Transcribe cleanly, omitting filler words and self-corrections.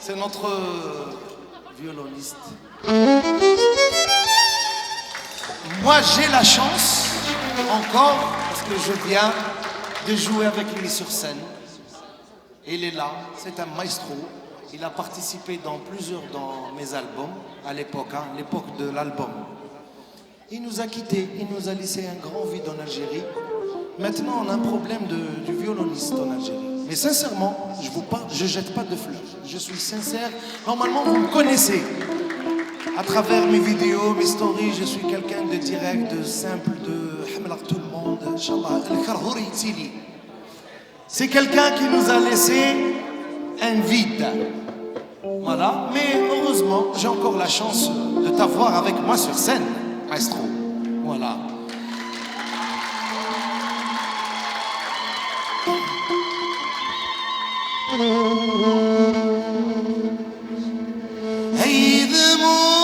C'est notre violoniste. Moi, j'ai la chance, encore, parce que je viens de jouer avec lui sur scène. Il est là, c'est un maestro. Il a participé dans mes albums, à l'époque, l'époque de l'album. Il nous a quittés, il nous a laissé un grand vide en Algérie. Maintenant, on a un problème du violoniste en Algérie. Mais sincèrement, je ne jette pas de fleurs. Je suis sincère. Normalement, vous me connaissez. À travers mes vidéos, mes stories, je suis quelqu'un de direct, de simple, de hamlak tout le monde. Inch'Allah, al-Karhouri Tsili. C'est quelqu'un qui nous a laissé un vide. Voilà. Mais heureusement, j'ai encore la chance de t'avoir avec moi sur scène, maestro. Voilà. Hey, the moon.